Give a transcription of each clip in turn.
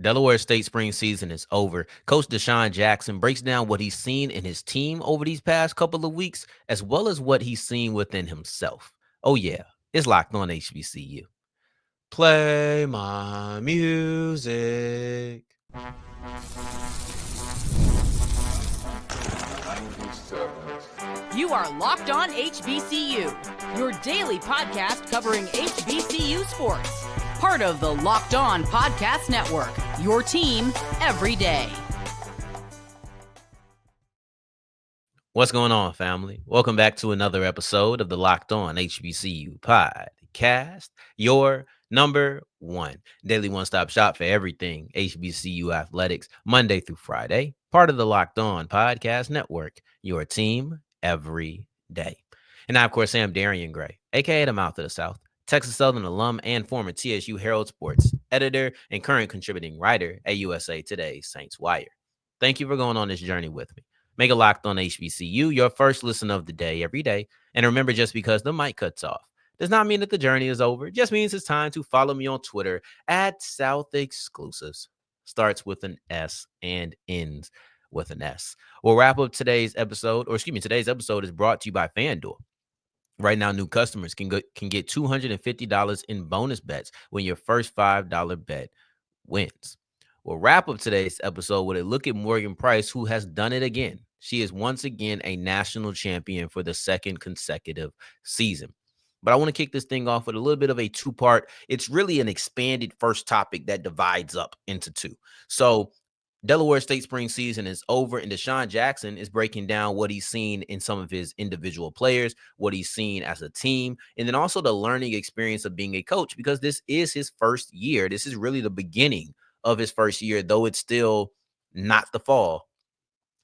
Delaware State spring season is over. Coach DeSean Jackson breaks down what he's seen in his team over these past couple of weeks, as well as what he's seen within himself. Oh, yeah, it's Locked On HBCU. Play my music. You are Locked On HBCU, your daily podcast covering HBCU sports. Part of the Locked On Podcast Network, your team every day. What's going on, family? Welcome back to another episode of the Locked On HBCU podcast, your number one daily one-stop shop for everything HBCU athletics, Monday through Friday. Part of the Locked On Podcast Network, your team every day. And I, of course, am Darrion Gray, a.k.a. the Mouth of the South, Texas Southern alum and former TSU Herald Sports editor and current contributing writer at USA Today's Saints Wire. Thank you for going on this journey with me. Make a Locked On HBCU your first listen of the day every day. And remember, just because the mic cuts off does not mean that the journey is over. It just means it's time to follow me on Twitter at South Exclusives. Starts with an S and ends with an S. We'll wrap up today's episode, today's episode is brought to you by FanDuel. Right now, new customers can get $250 in bonus bets when your first $5 bet wins. We'll wrap up today's episode with a look at Morgan Price, who has done it again. She is once again a national champion for the second consecutive season. But I want to kick this thing off with a little bit of a two-part. It's really an expanded first topic that divides up into two. So Delaware State spring season is over, and DeSean Jackson is breaking down what he's seen in some of his individual players, what he's seen as a team, and then also the learning experience of being a coach, because this is his first year. This is really the beginning of his first year, though it's still not the fall.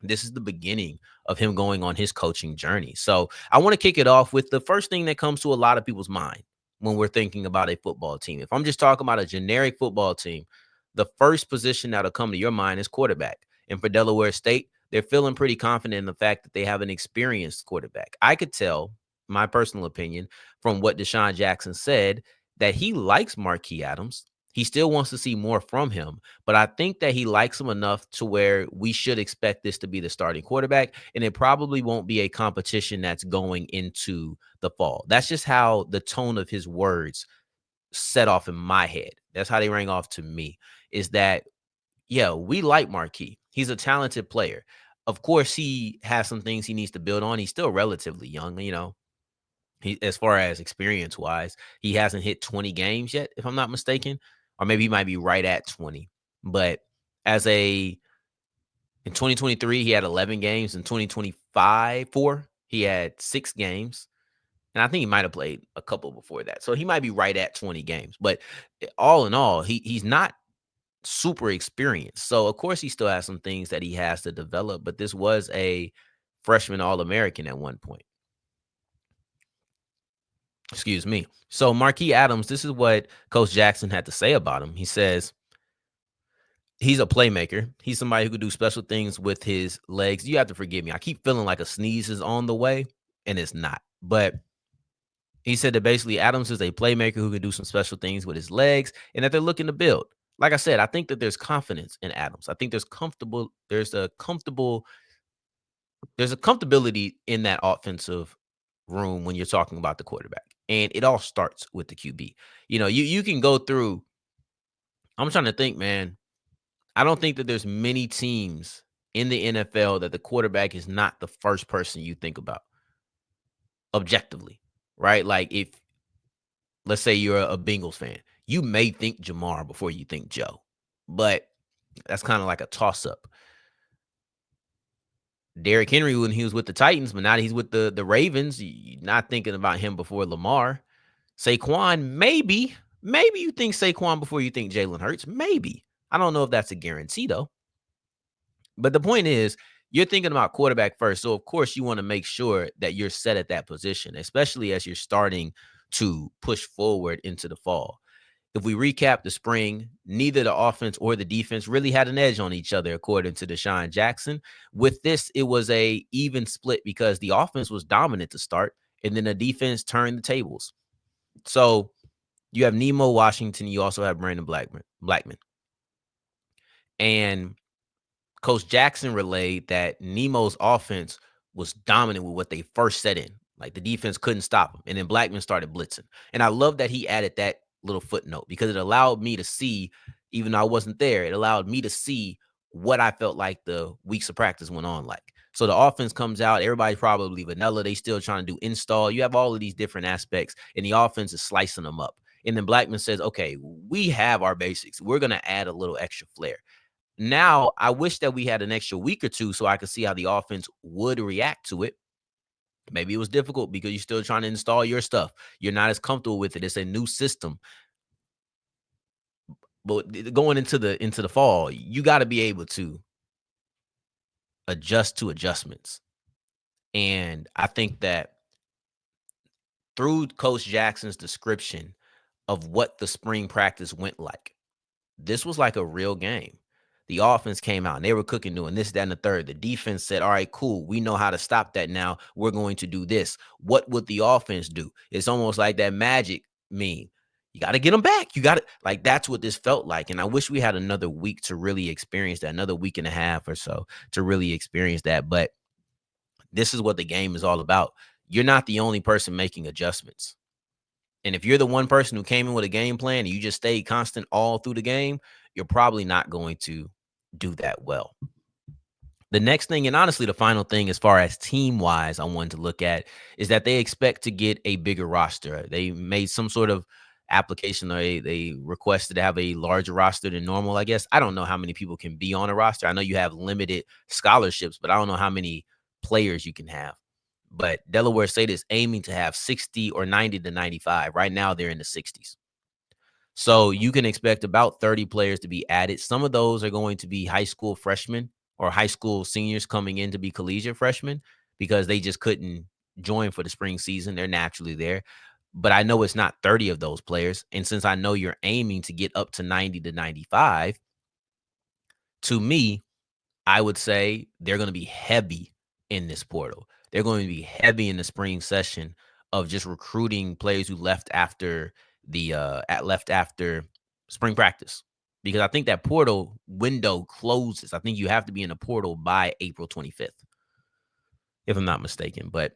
This is the beginning of him going on his coaching journey. So I want to kick it off with the first thing that comes to a lot of people's mind when we're thinking about a football team. If I'm just talking about a generic football team, the first position that'll come to your mind is quarterback. And for Delaware State, they're feeling pretty confident in the fact that they have an experienced quarterback. I could tell, my personal opinion, from what DeSean Jackson said, that he likes Marqui Adams. He still wants to see more from him, but I think that he likes him enough to where we should expect this to be the starting quarterback, and it probably won't be a competition that's going into the fall. That's just how the tone of his words set off in my head. That's how they rang off to me, is that, yeah, we like Marqui. He's a talented player. Of course, he has some things he needs to build on. He's still relatively young, as far as experience-wise. He hasn't hit 20 games yet, if I'm not mistaken. Or maybe he might be right at 20. But in 2023, he had 11 games. In 2024, he had 6 games. And I think he might have played a couple before that. So he might be right at 20 games. But all in all, he's not super experienced. So, of course, he still has some things that he has to develop. But this was a freshman All-American at one point. Excuse me. So Marqui Adams, this is what Coach Jackson had to say about him. He says he's a playmaker. He's somebody who could do special things with his legs. You have to forgive me. I keep feeling like a sneeze is on the way, and it's not. But he said that basically Adams is a playmaker who can do some special things with his legs, and that they're looking to build. Like I said, I think that there's confidence in Adams. I think there's a comfortability in that offensive room when you're talking about the quarterback. And it all starts with the QB. You can go through. I'm trying to think, man. I don't think that there's many teams in the NFL that the quarterback is not the first person you think about objectively, right? Like if, let's say you're a Bengals fan, you may think Jamar before you think Joe, but that's kind of like a toss-up. Derrick Henry, when he was with the Titans, but now that he's with the Ravens, you're not thinking about him before Lamar. Saquon, maybe you think Saquon before you think Jalen Hurts. Maybe. I don't know if that's a guarantee, though. But the point is, you're thinking about quarterback first. So, of course, you want to make sure that you're set at that position, especially as you're starting to push forward into the fall. If we recap the spring, neither the offense or the defense really had an edge on each other, according to DeSean Jackson. With this, it was a even split because the offense was dominant to start, and then the defense turned the tables. So you have Nemo Washington. You also have Brandon Blackman. And Coach Jackson relayed that Nemo's offense was dominant with what they first set in. Like the defense couldn't stop him. And then Blackman started blitzing. And I love that he added that little footnote because it allowed me to see, even though I wasn't there, it allowed me to see what I felt like the weeks of practice went on like. So the offense comes out, everybody's probably vanilla. They still trying to do install. You have all of these different aspects, and the offense is slicing them up. And then Blackman says, okay, we have our basics. We're going to add a little extra flair. Now, I wish that we had an extra week or two so I could see how the offense would react to it. Maybe it was difficult because you're still trying to install your stuff. You're not as comfortable with it. It's a new system. But going into the fall, you got to be able to adjust to adjustments. And I think that through Coach Jackson's description of what the spring practice went like, this was like a real game. The offense came out and they were cooking, doing this, that, and the third. The defense said, all right, cool. We know how to stop that now. We're going to do this. What would the offense do? It's almost like that magic meme. You got to get them back. You got to, like, that's what this felt like. And I wish we had another week to really experience that, another week and a half or so to really experience that. But this is what the game is all about. You're not the only person making adjustments. And if you're the one person who came in with a game plan and you just stayed constant all through the game, you're probably not going to do that well. The next thing, and honestly, the final thing as far as team-wise I wanted to look at is that they expect to get a bigger roster. They made some sort of application, or they requested to have a larger roster than normal, I guess. I don't know how many people can be on a roster. I know you have limited scholarships, but I don't know how many players you can have. But Delaware State is aiming to have 60 or 90 to 95. Right now, they're in the 60s. So you can expect about 30 players to be added. Some of those are going to be high school freshmen or high school seniors coming in to be collegiate freshmen because they just couldn't join for the spring season. They're naturally there. But I know it's not 30 of those players. And since I know you're aiming to get up to 90 to 95, to me, I would say they're going to be heavy in this portal. They're going to be heavy in the spring session of just recruiting players who left after spring practice, because I think that portal window closes. I think you have to be in the portal by April 25th, if I'm not mistaken. But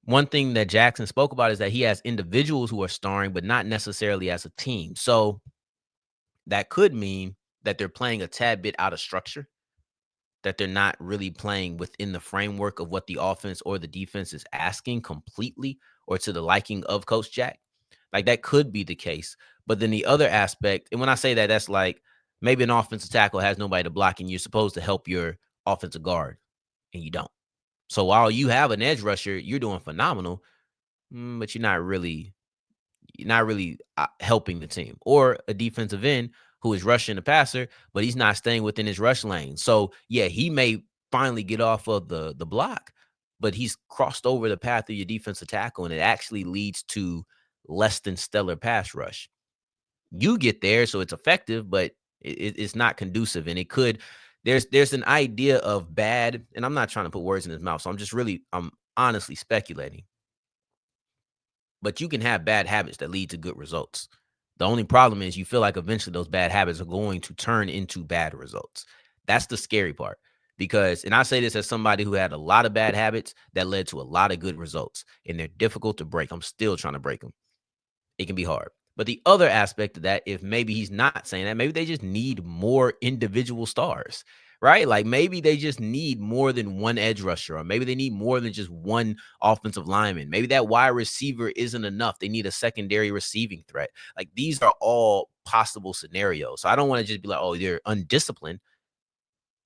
one thing that Jackson spoke about is that he has individuals who are starring, but not necessarily as a team. So that could mean that they're playing a tad bit out of structure, that they're not really playing within the framework of what the offense or the defense is asking completely or to the liking of Coach Jack. Like that could be the case. But then the other aspect, and when I say that, that's like maybe an offensive tackle has nobody to block and you're supposed to help your offensive guard and you don't. So while you have an edge rusher, you're doing phenomenal, but you're not really helping the team. Or a defensive end who is rushing the passer, but he's not staying within his rush lane. So yeah, he may finally get off of the block, but he's crossed over the path of your defensive tackle, and it actually leads to less than stellar pass rush. You get there, so it's effective, but it's not conducive, and it could. There's an idea of bad, and I'm not trying to put words in his mouth, so I'm honestly speculating. But you can have bad habits that lead to good results. The only problem is you feel like eventually those bad habits are going to turn into bad results. That's the scary part. Because, and I say this as somebody who had a lot of bad habits that led to a lot of good results, and they're difficult to break. I'm still trying to break them. It can be hard. But the other aspect of that, if maybe he's not saying that, maybe they just need more individual stars, right? Like maybe they just need more than one edge rusher, or maybe they need more than just one offensive lineman. Maybe that wide receiver isn't enough. They need a secondary receiving threat. Like these are all possible scenarios. So I don't want to just be like, oh, they're undisciplined,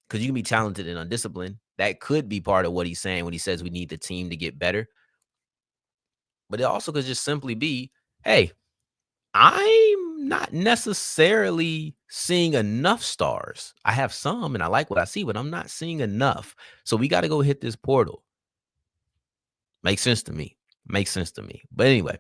because you can be talented and undisciplined. That could be part of what he's saying when he says we need the team to get better. But it also could just simply be, hey, I'm not necessarily seeing enough stars. I have some and I like what I see, but I'm not seeing enough. So we got to go hit this portal. Makes sense to me. But anyway,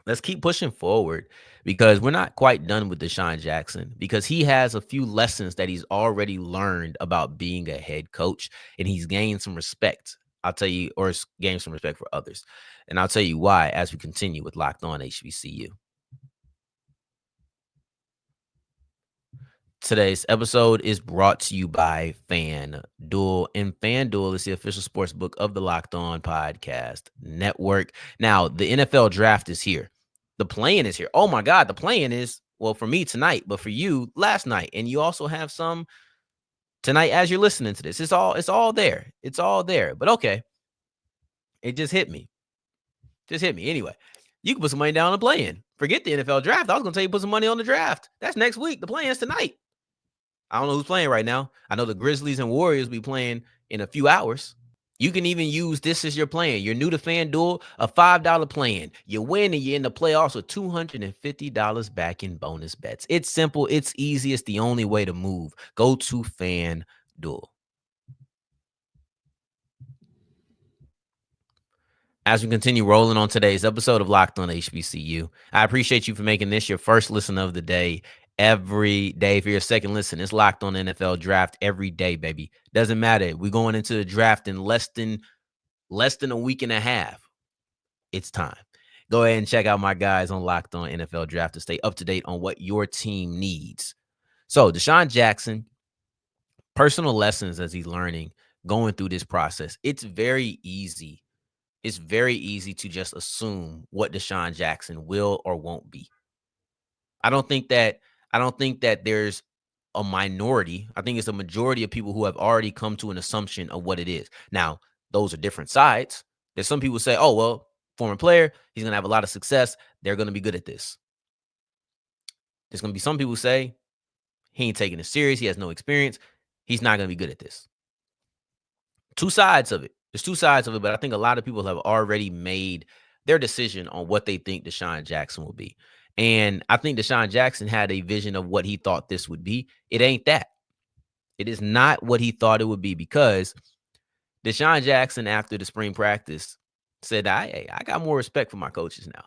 let's keep pushing forward, because we're not quite done with DeSean Jackson, because he has a few lessons that he's already learned about being a head coach, and he's gained some respect. I'll tell you, or gained some respect for others. And I'll tell you why as we continue with Locked On HBCU. Today's episode is brought to you by FanDuel, and FanDuel is the official sports book of the Locked On Podcast Network. Now, the NFL draft is here. The play-in is here. Oh my God, the play-in is, well, for me tonight, but for you last night. And you also have some tonight as you're listening to this. It's all there. It's all there. But okay, it just hit me. Just hit me. Anyway, you can put some money down on the play-in. Forget the NFL draft. I was going to tell you put some money on the draft. That's next week. The play-in's tonight. I don't know who's playing right now. I know the Grizzlies and Warriors will be playing in a few hours. You can even use this as your plan. You're new to FanDuel, a $5 plan. You win and you're in the playoffs with $250 back in bonus bets. It's simple. It's easy. It's the only way to move. Go to FanDuel. As we continue rolling on today's episode of Locked On HBCU, I appreciate you for making this your first listen of the day. Every day for your second listen, it's Locked On NFL Draft every day, baby. Doesn't matter. We're going into the draft in less than a week and a half. It's time. Go ahead and check out my guys on Locked On NFL Draft to stay up to date on what your team needs. So DeSean Jackson, personal lessons as he's learning, going through this process. It's very easy. It's very easy to just assume what DeSean Jackson will or won't be. I don't think that there's a minority. I think it's a majority of people who have already come to an assumption of what it is. Now, those are different sides. There's some people say, oh, well, former player, he's going to have a lot of success. They're going to be good at this. There's going to be some people who say he ain't taking it serious. He has no experience. He's not going to be good at this. Two sides of it. There's two sides of it, but I think a lot of people have already made their decision on what they think DeSean Jackson will be. And I think DeSean Jackson had a vision of what he thought this would be. It ain't that. It is not what he thought it would be, because DeSean Jackson, after the spring practice, said, I got more respect for my coaches now.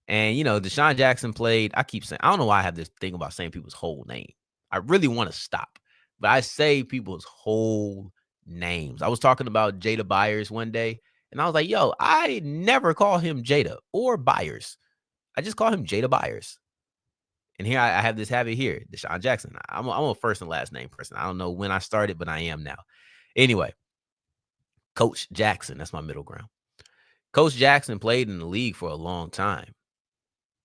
And, DeSean Jackson played, I keep saying, I don't know why I have this thing about saying people's whole name. I really want to stop, but I say people's whole names. I was talking about Jada Byers one day, and I was like, yo, I never call him Jada or Byers. I just call him Jada Byers. And here I have this habit here, DeSean Jackson. I'm a first and last name person. I don't know when I started, but I am now. Anyway, Coach Jackson, that's my middle ground. Coach Jackson played in the league for a long time.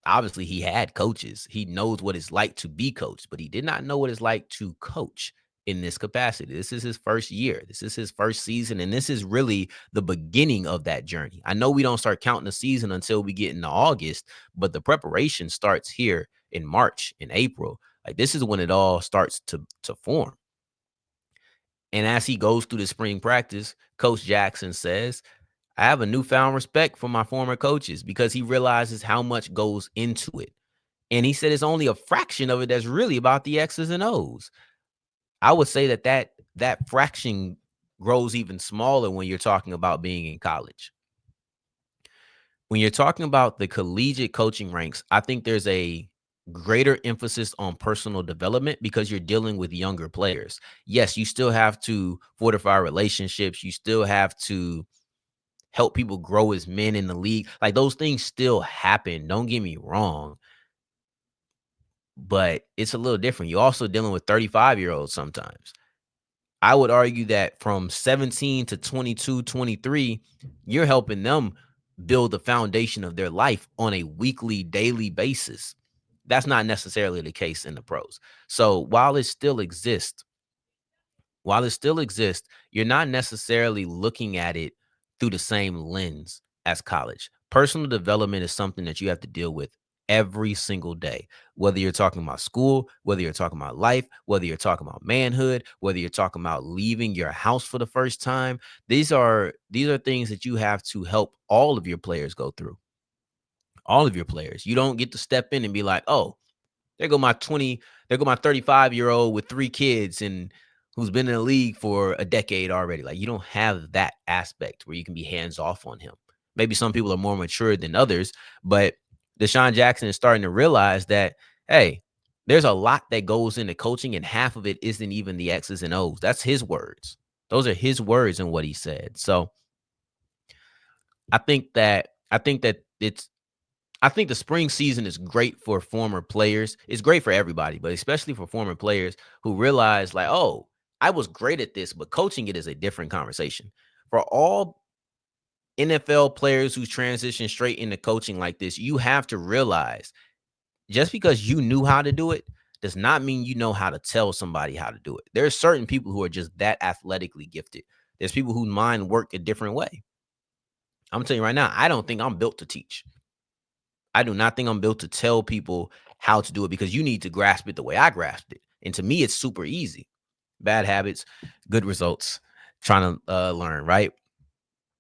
Obviously, he had coaches. He knows what it's like to be coached, but he did not know what it's like to coach in this capacity. This is his first year. This is his first season, and this is really the beginning of that journey. I know we don't start counting the season until we get into August, but the preparation starts here in March, in April. Like, this is when it all starts to form. And as he goes through the spring practice, Coach Jackson says, I have a newfound respect for my former coaches, because he realizes how much goes into it. And he said it's only a fraction of it that's really about the X's and O's. I would say that fraction grows even smaller when you're talking about being in college. When you're talking about the collegiate coaching ranks, I think there's a greater emphasis on personal development, because you're dealing with younger players. Yes, you still have to fortify relationships. You still have to help people grow as men in the league. Like, those things still happen. Don't get me wrong. But it's a little different. You're also dealing with 35-year-olds sometimes. I would argue that from 17 to 22, 23, you're helping them build the foundation of their life on a weekly, daily basis. That's not necessarily the case in the pros. So while it still exists, you're not necessarily looking at it through the same lens as college. Personal development is something that you have to deal with every single day, whether you're talking about school, whether you're talking about life, whether you're talking about manhood, whether you're talking about leaving your house for the first time. These are things that you have to help all of your players go through. All of your players. You don't get to step in and be like, oh, there go my 35-year-old with 3 kids and who's been in the league for a decade already. Like, you don't have that aspect where you can be hands off on him. Maybe some people are more mature than others, but DeSean Jackson is starting to realize that, hey, there's a lot that goes into coaching, and half of it isn't even the X's and O's. That's his words. Those are his words and what he said. So I think that I think the spring season is great for former players. It's great for everybody, but especially for former players who realize, like, oh, I was great at this, but coaching it is a different conversation. For all NFL players who transition straight into coaching like this, you have to realize just because you knew how to do it does not mean you know how to tell somebody how to do it. There are certain people who are just that athletically gifted. There's people whose mind work a different way. I'm telling you right now, I don't think I'm built to teach. I do not think I'm built to tell people how to do it because you need to grasp it the way I grasped it. And to me, it's super easy. Bad habits, good results, trying to learn, right?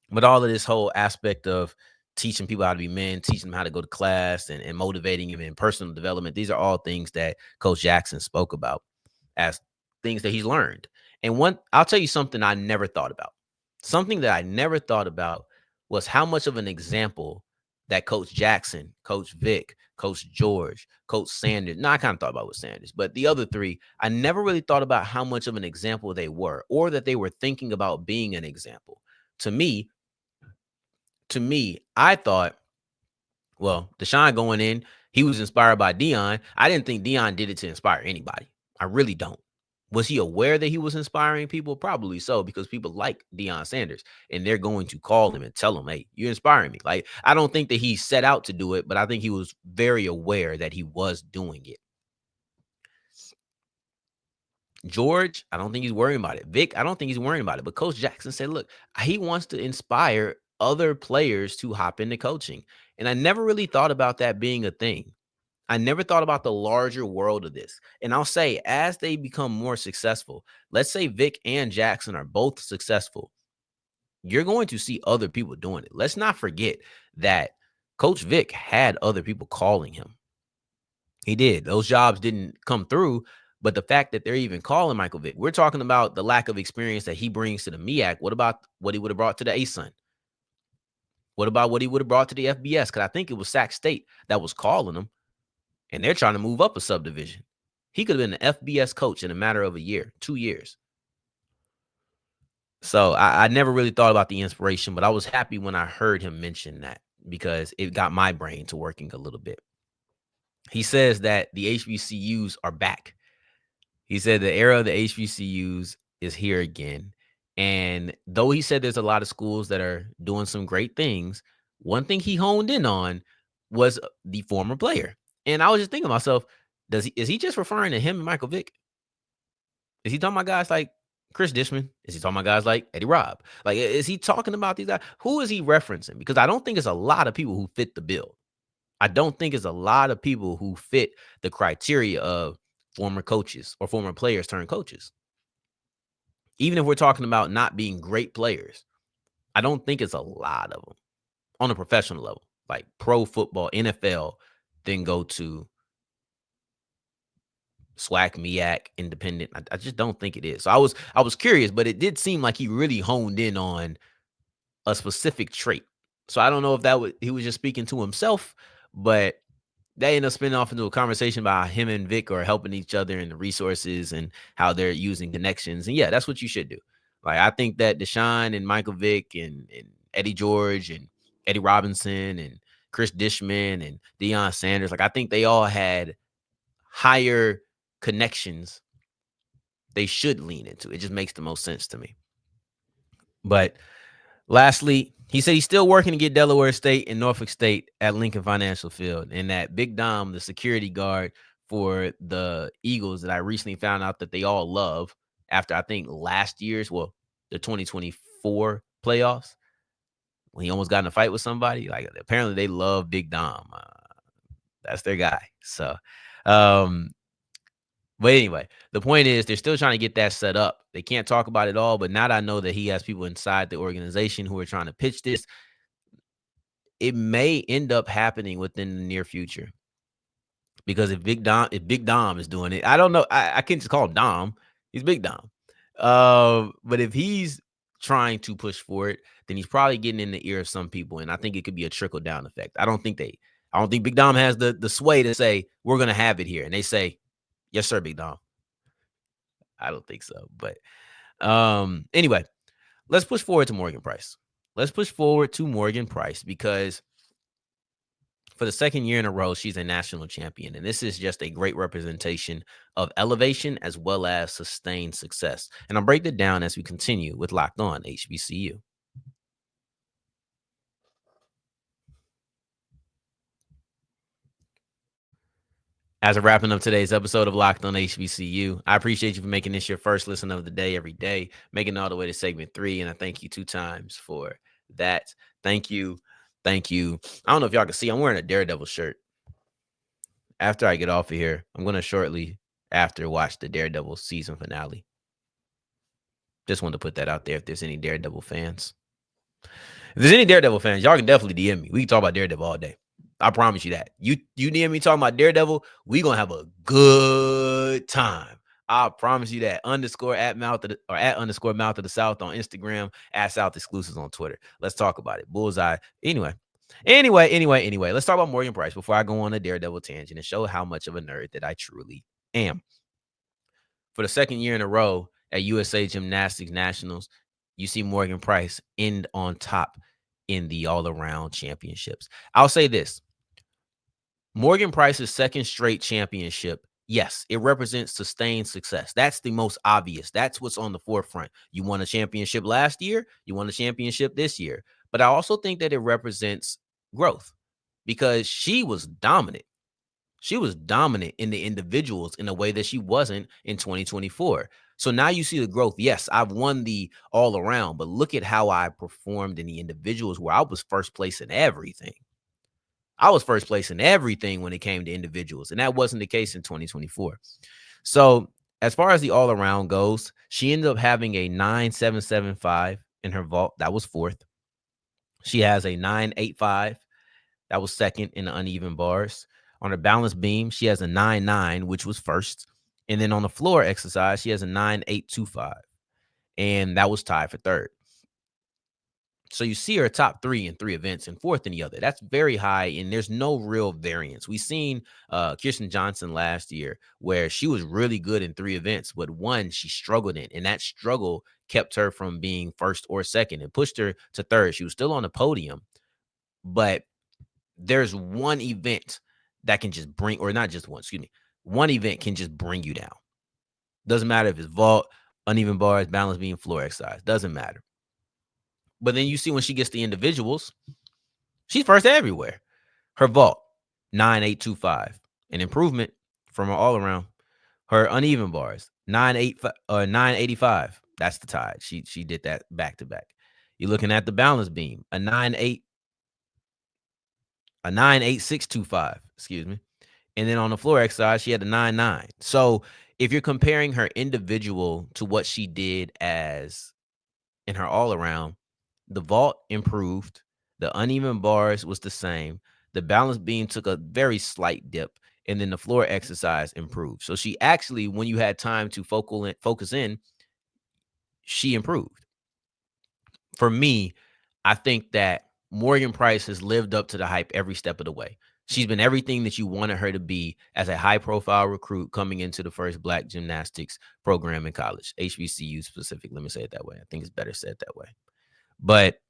But all of this whole aspect of teaching people how to be men, teaching them how to go to class and motivating them in personal development, these are all things that Coach Jackson spoke about as things that he's learned. And I'll tell you something I never thought about. Something that I never thought about was how much of an example that Coach Jackson, Coach Vic, Coach George, Coach Sanders, no, I kind of thought about with Sanders, but the other three, I never really thought about how much of an example they were or that they were thinking about being an example. To me, I thought, well, DeSean going in, he was inspired by Deion. I didn't think Deion did it to inspire anybody. I really don't. Was he aware that he was inspiring people? Probably so, because people like Deion Sanders and they're going to call him and tell him, hey, you're inspiring me. Like, I don't think that he set out to do it, but I think he was very aware that he was doing it. George, I don't think he's worrying about it. Vic, I don't think he's worrying about it. But Coach Jackson said, look, he wants to inspire other players to hop into coaching. And I never really thought about that being a thing. I never thought about the larger world of this. And I'll say, as they become more successful, let's say Vic and Jackson are both successful, you're going to see other people doing it. Let's not forget that Coach Vic had other people calling him. He did. Those jobs didn't come through, but the fact that they're even calling Michael Vick, we're talking about the lack of experience that he brings to the MEAC. What about what he would have brought to the ASUN? What about what he would have brought to the FBS? Because I think it was Sac State that was calling him, and they're trying to move up a subdivision. He could have been an FBS coach in a matter of a year, 2 years. So I never really thought about the inspiration, but I was happy when I heard him mention that because it got my brain to working a little bit. He says that the HBCUs are back. He said the era of the HBCUs is here again. And though he said there's a lot of schools that are doing some great things, one thing he honed in on was the former player. And I was just thinking to myself, is he just referring to him and Michael Vick? Is he talking about guys like Chris Dishman? Is he talking about guys like Eddie Robb? Like, is he talking about these guys? Who is he referencing? Because I don't think it's a lot of people who fit the bill. I don't think it's a lot of people who fit the criteria of former coaches or former players turned coaches. Even if we're talking about not being great players, I don't think it's a lot of them on a professional level, like pro football, NFL, then go to SWAC, MEAC, independent. I just don't think it is. So I was curious, but it did seem like he really honed in on a specific trait. So I don't know if he was just speaking to himself, but they end up spinning off into a conversation about him and Vic are helping each other in the resources and how they're using connections. And yeah, that's what you should do. Like, I think that DeSean and Michael Vick and Eddie George and Eddie Robinson and Chris Dishman and Deion Sanders, like, I think they all had higher connections they should lean into. It just makes the most sense to me. But lastly, he said he's still working to get Delaware State and Norfolk State at Lincoln Financial Field, and that Big Dom, the security guard for the Eagles that I recently found out that they all love after, I think, last year's, well, the 2024 playoffs, when he almost got in a fight with somebody. Like, apparently they love Big Dom. That's their guy. So, but anyway, the point is they're still trying to get that set up. They can't talk about it all, but now that I know that he has people inside the organization who are trying to pitch this, it may end up happening within the near future. Because if Big Dom is doing it, I don't know. I can't just call him Dom. He's Big Dom. But if he's trying to push for it, then he's probably getting in the ear of some people, and I think it could be a trickle down effect. I don't think Big Dom has the sway to say we're gonna have it here, and they say, yes, sir, Big Dom. I don't think so. But anyway, let's push forward to Morgan Price. Because For the second year in a row, she's a national champion. And this is just a great representation of elevation as well as sustained success. And I'll break it down as we continue with Locked On HBCU. As we're wrapping up today's episode of Locked On HBCU, I appreciate you for making this your first listen of the day every day, making it all the way to segment 3. And I thank you 2 times for that. Thank you. Thank you. I don't know if y'all can see, I'm wearing a Daredevil shirt. After I get off of here, I'm going to shortly after watch the Daredevil season finale. Just wanted to put that out there if there's any Daredevil fans. If there's any Daredevil fans, y'all can definitely DM me. We can talk about Daredevil all day. I promise you that. You DM me talking about Daredevil, we gonna have a good time. I promise you that. _ at mouth of the, or at _ mouth of the South on Instagram, at South Exclusives on Twitter. Let's talk about it. Bullseye. Anyway. Let's talk about Morgan Price before I go on a Daredevil tangent and show how much of a nerd that I truly am. For the second year in a row at USA Gymnastics Nationals, you see Morgan Price end on top in the all-around championships. I'll say this. Morgan Price's second straight championship, yes, it represents sustained success. That's the most obvious. That's what's on the forefront. You won a championship last year. You won a championship this year. But I also think that it represents growth because she was dominant. She was dominant in the individuals in a way that she wasn't in 2024. So now you see the growth. Yes, I've won the all around, but look at how I performed in the individuals where I was first place in everything. I was first place in everything when it came to individuals, and that wasn't the case in 2024. So as far as the all around goes, she ended up having a 9.775 in her vault. That was fourth. She has a 9.85. That was second in the uneven bars. On her balance beam, she has a 9.9, which was first. And then on the floor exercise, she has a 9.825. And that was tied for third. So you see her top 3 in 3 events and fourth in the other. That's very high, and there's no real variance. We've seen Kirsten Johnson last year where she was really good in 3 events, but one she struggled in, and that struggle kept her from being first or second and pushed her to third. She was still on the podium, but there's one event that can just bring, or not just one, one event can just bring you down. Doesn't matter if it's vault, uneven bars, balance beam, floor exercise. Doesn't matter. But then you see when she gets the individuals, she's first everywhere. Her vault, 9.825, an improvement from her all around. Her uneven bars, 9.85. That's the tide. She did that back to back. You're looking at the balance beam, a 9.8625. Excuse me. And then on the floor exercise, she had a 9.9. So if you're comparing her individual to what she did as in her all around, the vault improved. The uneven bars was the same. The balance beam took a very slight dip, and then the floor exercise improved. So she actually, when you had time to focus in, she improved. For me, I think that Morgan Price has lived up to the hype every step of the way. She's been everything that you wanted her to be as a high-profile recruit coming into the first Black gymnastics program in college, HBCU specific. Let me say it that way. I think it's better said that way. But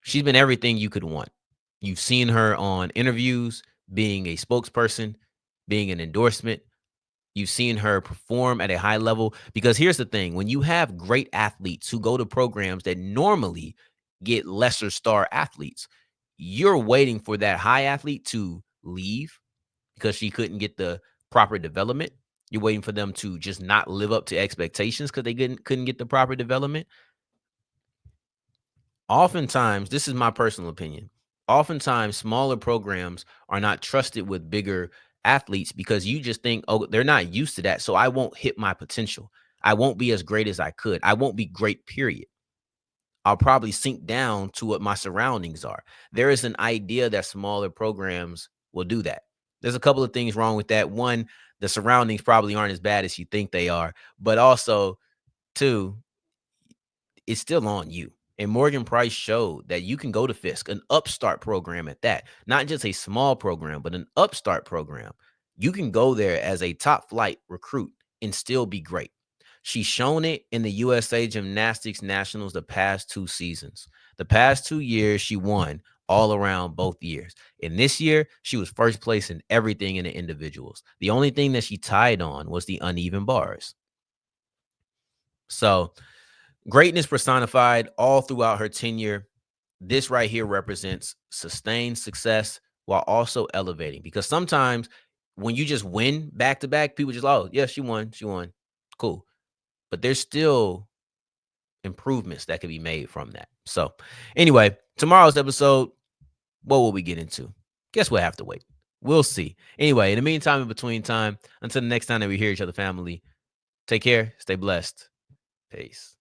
she's been everything you could want. You've seen her on interviews, being a spokesperson, being an endorsement. You've seen her perform at a high level. Because here's the thing. When you have great athletes who go to programs that normally get lesser star athletes, you're waiting for that high athlete to leave because she couldn't get the proper development. You're waiting for them to just not live up to expectations because they couldn't get the proper development. Oftentimes, this is my personal opinion, oftentimes smaller programs are not trusted with bigger athletes because you just think, oh, they're not used to that, so I won't hit my potential. I won't be as great as I could. I won't be great, period. I'll probably sink down to what my surroundings are. There is an idea that smaller programs will do that. There's a couple of things wrong with that. One, the surroundings probably aren't as bad as you think they are, but also, two, it's still on you. And Morgan Price showed that you can go to Fisk, an upstart program at that, not just a small program, but an upstart program. You can go there as a top flight recruit and still be great. She's shown it in the USA Gymnastics Nationals the past 2 seasons. The past 2 years, she won all around both years. And this year, she was first place in everything in the individuals. The only thing that she tied on was the uneven bars. So greatness personified all throughout her tenure. This right here represents sustained success while also elevating. Because sometimes when you just win back to back, people just, oh, yeah, she won. She won. Cool. But there's still improvements that could be made from that. So, anyway, tomorrow's episode, what will we get into? Guess we'll have to wait. We'll see. Anyway, in the meantime, in between time, until the next time that we hear each other, family, take care, stay blessed. Peace.